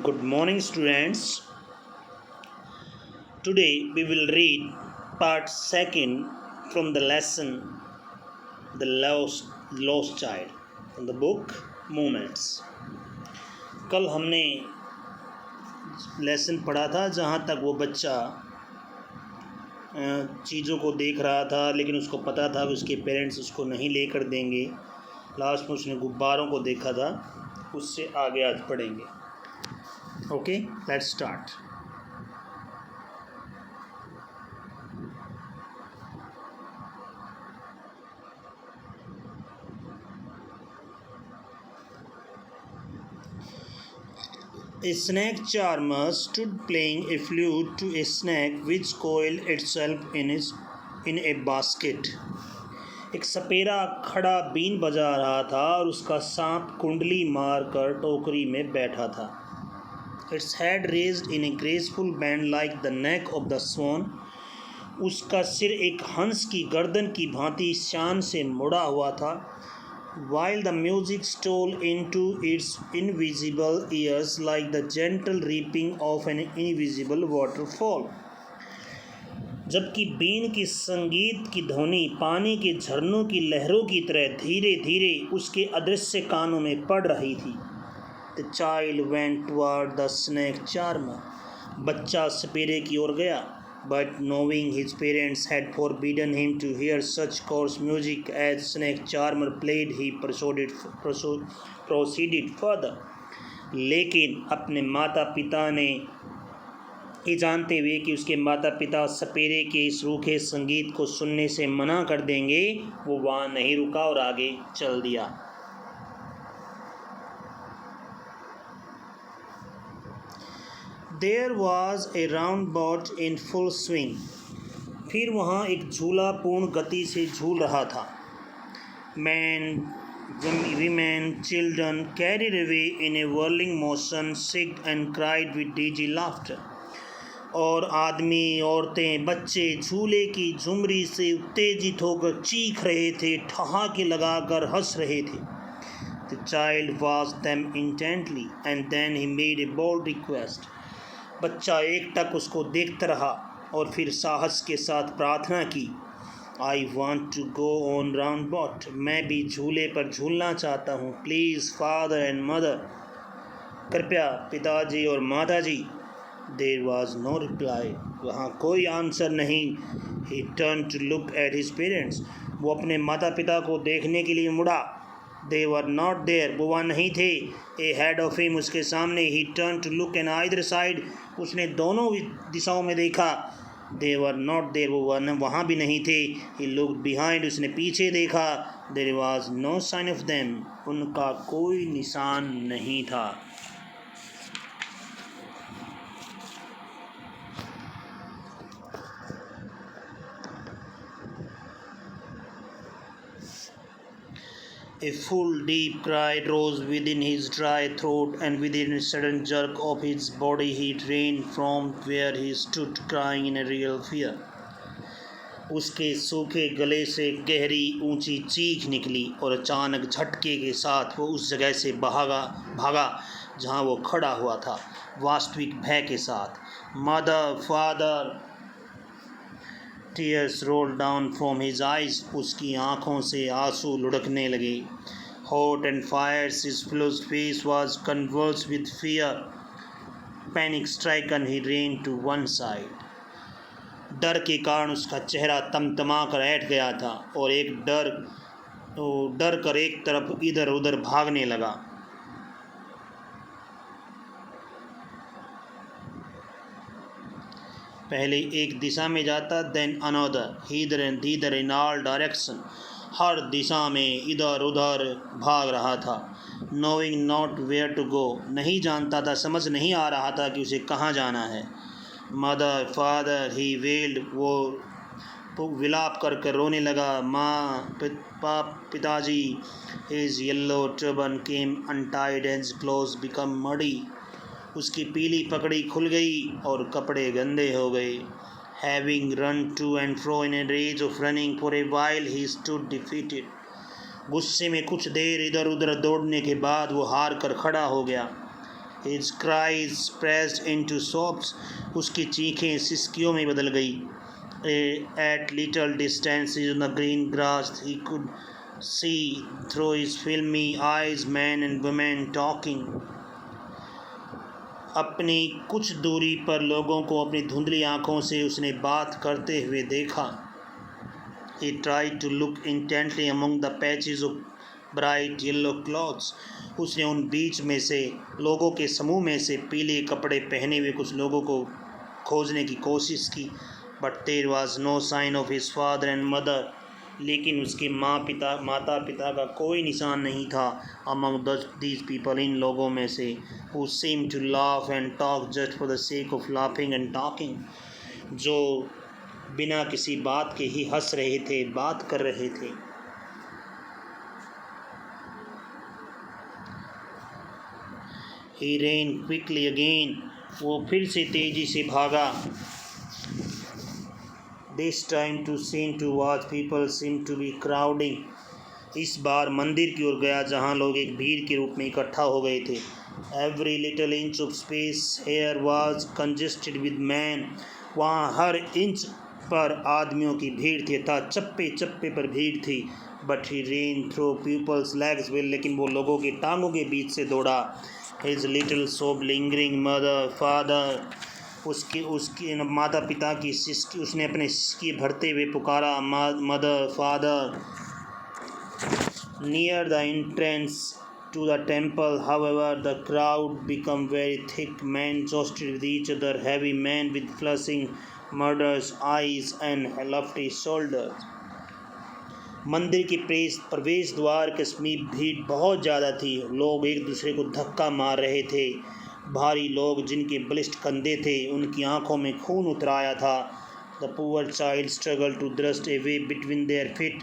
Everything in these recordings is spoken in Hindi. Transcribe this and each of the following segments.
Good morning, students. Today we will read part second from the lesson The Lost Child from the book Moments. कल हमने लेसन पढ़ा था जहाँ तक वो बच्चा चीज़ों को देख रहा था, लेकिन उसको पता था कि उसके पेरेंट्स उसको नहीं लेकर देंगे। लास्ट में उसने गुब्बारों को देखा था। उससे आगे आज पढ़ेंगे। Okay, let's start. A snake charmer stood playing a flute to a snake which coiled itself in a basket. एक सपेरा खड़ा बीन बजा रहा था और उसका सांप कुंडली मारकर टोकरी में बैठा था। Its head raised in a graceful bend like the neck of the swan. उसका सिर एक हंस की गर्दन की भांति शान से मुड़ा हुआ था। While the music stole into its invisible ears like the gentle reaping of an invisible waterfall. जबकि बीन की संगीत की ध्वनि पानी के झरनों की लहरों की तरह धीरे धीरे उसके अदृश्य कानों में पड़ रही थी। The child went toward the snake charmer. बच्चा सपेरे की ओर गया, but knowing his parents had forbidden him to hear such coarse music as snake charmer played, he proceeded further. लेकिन अपने माता पिता ने ये जानते हुए कि उसके माता पिता सपेरे के इस रूखे संगीत को सुनने से मना कर देंगे, वो वहाँ नहीं रुका और आगे चल दिया। There was a roundabout in full swing. फिर वहाँ एक झूला पूर्ण गति से झूल रहा था। Men, women, children carried away in a whirling motion, shrieked and cried with dizzy laughter. और आदमी, औरतें, बच्चे झूले की झुमरी से उत्तेजित होकर चीख रहे थे, ठहाके लगाकर हंस रहे थे। The child watched them intently and then he made a bold request. बच्चा एकटक उसको देखता रहा और फिर साहस के साथ प्रार्थना की। I want to go on roundabout. मैं भी झूले पर झूलना चाहता हूँ। Please, father and mother. कृपया पिताजी और माताजी। There was no reply. वहाँ कोई आंसर नहीं। He turned to look at his parents. वो अपने माता पिता को देखने के लिए मुड़ा। They were not there. वो वहाँ नहीं थे। Ahead of him, उसके सामने। He turned to look on either side. उसने दोनों दिशाओं में देखा। They were not there. वो वहाँ भी नहीं थे। He looked behind. उसने पीछे देखा। There was no sign of them. उनका कोई निशान नहीं था। A full deep cry rose within his dry throat, and within a sudden jerk of his body he ran from where he stood crying in a real fear. उसके सूखे गले से गहरी ऊंची चीख निकली और अचानक झटके के साथ वो उस जगह से भागा जहाँ वो खड़ा हुआ था, वास्तविक भय के साथ। Mother, father. Tears rolled down from his eyes. उसकी आँखों से आंसू लुढ़कने लगे। Hot and fierce, his face was convulsed with fear. Panic stricken, he ran to one side. डर के कारण उसका चेहरा तमतमा कर ऐठ गया था और डर कर एक तरफ इधर उधर भागने लगा। पहले एक दिशा में जाता, then another, either in all direction. हर दिशा में इधर उधर भाग रहा था। Knowing not where to go, नहीं जानता था, समझ नहीं आ रहा था कि उसे कहाँ जाना है। Mother, father, he wailed, वो विलाप कर रोने लगा। माँ, पिताजी। His yellow turban came untied and his clothes became muddy. उसकी पीली पगड़ी खुल गई और कपड़े गंदे हो गए। Having run to and fro in a rage of running for a while, he stood defeated. गुस्से में कुछ देर इधर उधर दौड़ने के बाद वो हार कर खड़ा हो गया। His cries pressed into sobs. उसकी चीखें सिसकियों में बदल गई. At little distances on the green grass, he could see through his filmy eyes men and women talking. अपनी कुछ दूरी पर लोगों को अपनी धुंधली आँखों से उसने बात करते हुए देखा. He tried to look intently among the patches of bright yellow clothes. उसने उन बीच में से लोगों के समूह में से पीले कपड़े पहने हुए कुछ लोगों को खोजने की कोशिश की. But there was no sign of his father and mother. लेकिन उसके माता पिता का कोई निशान नहीं था among these people, इन लोगों में से, who seemed to laugh and talk just for the sake of laughing and talking, जो बिना किसी बात के ही हंस रहे थे, बात कर रहे थे. He ran quickly again. वो फिर से तेजी से भागा. This time to seem to watch people seemed to be crowding. इस बार मंदिर की ओर गया जहाँ लोग एक भीड़ के रूप में इकट्ठा हो गए थे. Every little inch of space here was congested with men. वहाँ हर इंच पर आदमियों की भीड़ थी, था चप्पे चप्पे पर भीड़ थी. But he ran through people's legs well. लेकिन वो लोगों की टांगों के बीच से दौड़ा. His little sob lingering mother, father. उसकी माता पिता की सिसकी, उसने अपने सिसकी भरते हुए पुकारा, mother father. Near the entrance to the temple, however, the crowd became very thick. Men jostled with each other, heavy men with flashing murderous eyes and lofty shoulders. मंदिर के प्रवेश द्वार के समीप भीड़ बहुत ज़्यादा थी. लोग एक दूसरे को धक्का मार रहे थे. भारी लोग जिनके बलिष्ठ कंधे थे, उनकी आंखों में खून उतर आया था. The poor child struggled to thrust a way between their feet.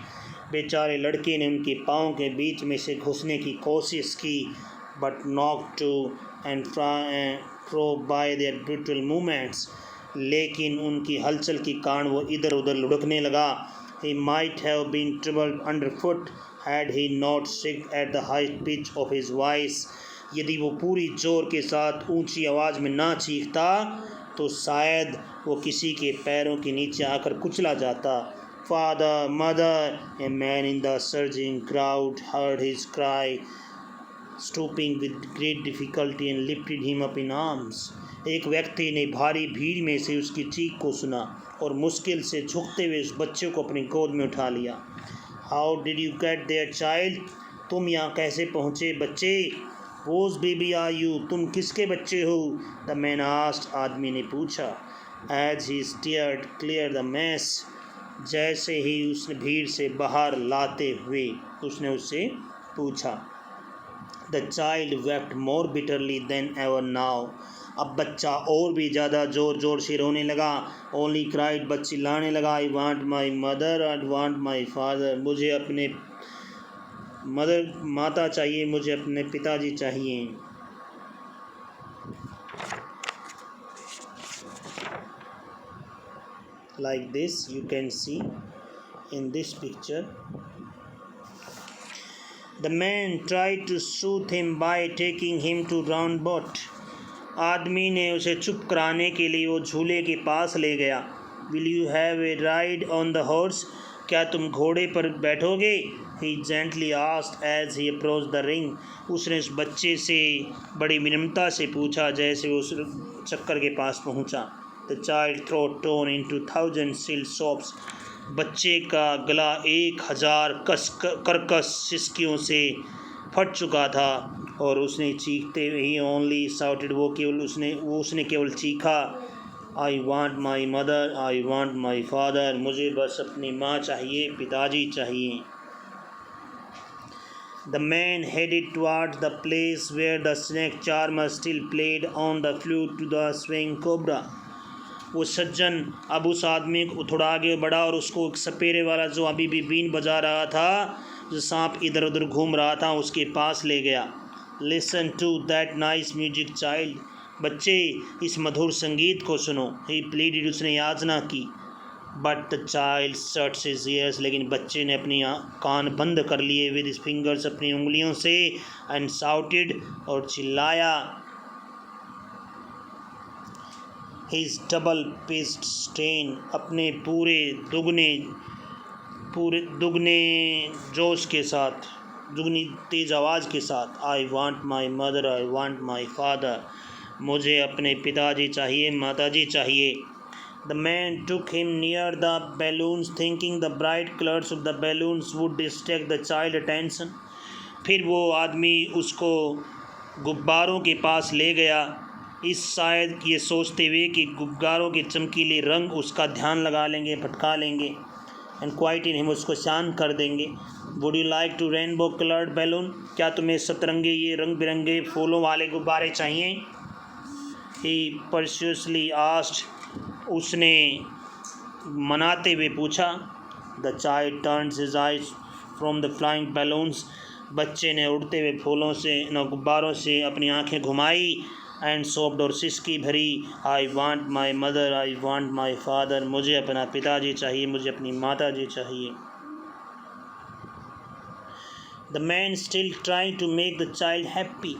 बेचारे लड़के ने उनके पाँव के बीच में से घुसने की कोशिश की. But knocked to and fro by their brutal movements. लेकिन उनकी हलचल के कारण वो इधर उधर लुढ़कने लगा. He might have been troubled underfoot had he not shrieked at the high pitch of his voice. यदि वो पूरी जोर के साथ ऊंची आवाज़ में ना चीखता तो शायद वो किसी के पैरों के नीचे आकर कुचला जाता. Father, mother, a man in the surging crowd heard his cry, stooping with great difficulty and lifted him up in arms. एक व्यक्ति ने भारी भीड़ में से उसकी चीख को सुना और मुश्किल से झुकते हुए उस बच्चे को अपनी गोद में उठा लिया. How did you get there, child? तुम यहाँ कैसे पहुँचे बच्चे? Whose baby are you? तुम किसके बच्चे हो? The man asked. आदमी ने पूछा. As he steered clear the mass. जैसे ही उसने भीड़ से बाहर लाते हुए उसने उससे पूछा. The child wept more bitterly than ever now. अब बच्चा और भी ज़्यादा ज़ोर ज़ोर से रोने लगा. Only cried, बच्ची लाने लगा. I want my mother, I want my father. मुझे अपने माता चाहिए, मुझे अपने पिताजी चाहिए. Like this you can see in this picture. The man tried to soothe him by taking him to round boat. आदमी ने उसे चुप कराने के लिए वो झूले के पास ले गया. Will you have a ride on the horse? क्या तुम घोड़े पर बैठोगे? He gently asked as he approached the ring. उसने उस बच्चे से बड़ी विनम्रता से पूछा जैसे वो उस चक्कर के पास पहुंचा. The child throat torn into 1,000 shrill sobs. बच्चे का गला 1,000 कर्कश सिसकियों से फट चुका था और उसने चीखते ही only shouted, उसने केवल चीखा, I want my mother, I want my father. मुझे बस अपनी माँ चाहिए, पिताजी चाहिए. The man headed towards the place where the snake charmer still played on the flute to the swing cobra. वो सज्जन अब उस आदमी को थोड़ा आगे बढ़ा और उसको एक सपेरे वाला जो अभी भी बीन बजा रहा था, जो सांप इधर उधर घूम रहा था, उसके पास ले गया. Listen to that nice music, child. बच्चे इस मधुर संगीत को सुनो. He pleaded. उसने याचना की. But the child shut his ears. लेकिन बच्चे ने अपनी कान बंद कर लिए with his fingers, अपनी उंगलियों से, and shouted, और चिल्लाया. his double-paced strain, अपने दुगने जोश के साथ, दुगनी तेज आवाज़ के साथ, I want my mother, I want my father, मुझे अपने पिताजी चाहिए, माताजी चाहिए. The man took him near the balloons, thinking the bright colors of the balloons would distract the child attention. फिर वो आदमी उसको गुब्बारों के पास ले गया, इस शायद ये सोचते हुए कि गुब्बारों के चमकीले रंग उसका ध्यान लगा लेंगे, भटका लेंगे. एंड क्वाइटिन हिम, उसको शांत कर देंगे. Would you like to rainbow coloured balloon, क्या तुम्हें सतरंगे ये रंग बिरंगे फूलों वाले गुब्बारे चाहिए? ही परस्यूसली आस्क्ड, उसने मनाते हुए पूछा. The child turns his eyes from the flying balloons, बच्चे ने उड़ते हुए फूलों से गुब्बारों से अपनी आंखें घुमाई. एंड सोब्ड, और सिसकी भरी. I want my mother, I want my father, मुझे अपना पिताजी चाहिए, मुझे अपनी माताजी चाहिए. The man still trying to make the child happy,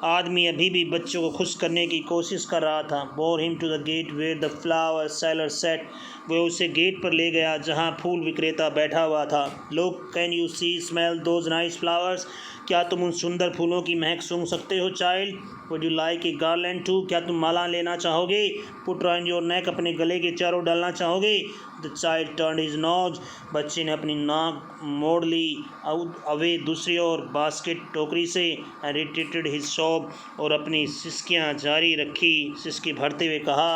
आदमी अभी भी बच्चों को खुश करने की कोशिश कर रहा था. Bore him to the gate where the flower seller sat, वो उसे गेट पर ले गया जहाँ फूल विक्रेता बैठा हुआ था. Look, can you see smell those nice flowers, क्या तुम उन सुंदर फूलों की महक सूंघ सकते हो? Child, would you like a garland to, क्या तुम माला लेना चाहोगे? पुट राउंड योर नेक, अपने गले के चारों डालना चाहोगे? The child turn his nose, बच्चे ने अपनी नाक मोड़ ली अवे दूसरी ओर बास्केट टोकरी से. एंड रिट्रीटेड हिज शॉप, और अपनी सिसकियाँ जारी रखी, सिसकी भरते हुए कहा.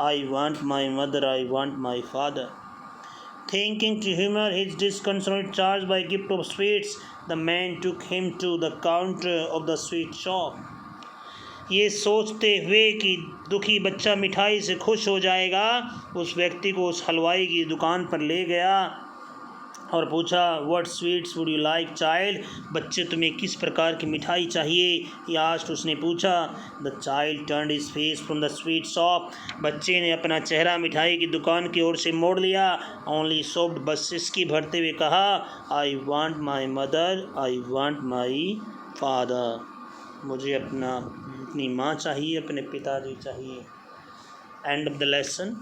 आई want my mother, I want my father. Thinking to humor his disconsolate charge by gift of sweets, the man took him to the counter of the sweet shop. ये सोचते हुए कि दुखी बच्चा मिठाई से खुश हो जाएगा, उस व्यक्ति को उस हलवाई की दुकान पर ले गया और पूछा. What sweets would you like child, बच्चे तुम्हें किस प्रकार की मिठाई चाहिए? यास्ट, उसने पूछा. The child turned his face from the sweet shop, बच्चे ने अपना चेहरा मिठाई की दुकान की ओर से मोड़ लिया. ओनली सोफ्ड, बस सिसकी भरते हुए कहा. आई want my mother, I want my father, मुझे अपनी माँ चाहिए, अपने पिताजी चाहिए. And of the lesson.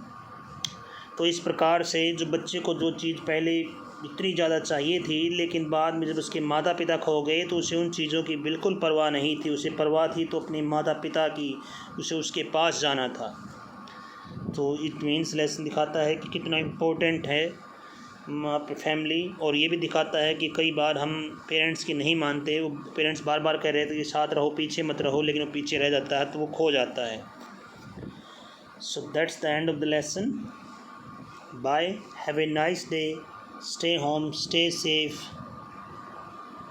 तो इस प्रकार से जो बच्चे को जो चीज़ पहले इतनी ज़्यादा चाहिए थी, लेकिन बाद में जब उसके माता पिता खो गए तो उसे उन चीज़ों की बिल्कुल परवाह नहीं थी. उसे परवाह थी तो अपने माता पिता की, उसे उसके पास जाना था. तो इट मीन्स लेसन दिखाता है कि कितना इम्पोर्टेंट है फैमिली. और ये भी दिखाता है कि कई बार हम पेरेंट्स की नहीं मानते, वो पेरेंट्स बार बार कह रहे थे कि साथ रहो, पीछे मत रहो, लेकिन वो पीछे रह जाता है तो वो खो जाता है. So that's the end of the lesson. Bye, have a nice day, stay home, stay safe.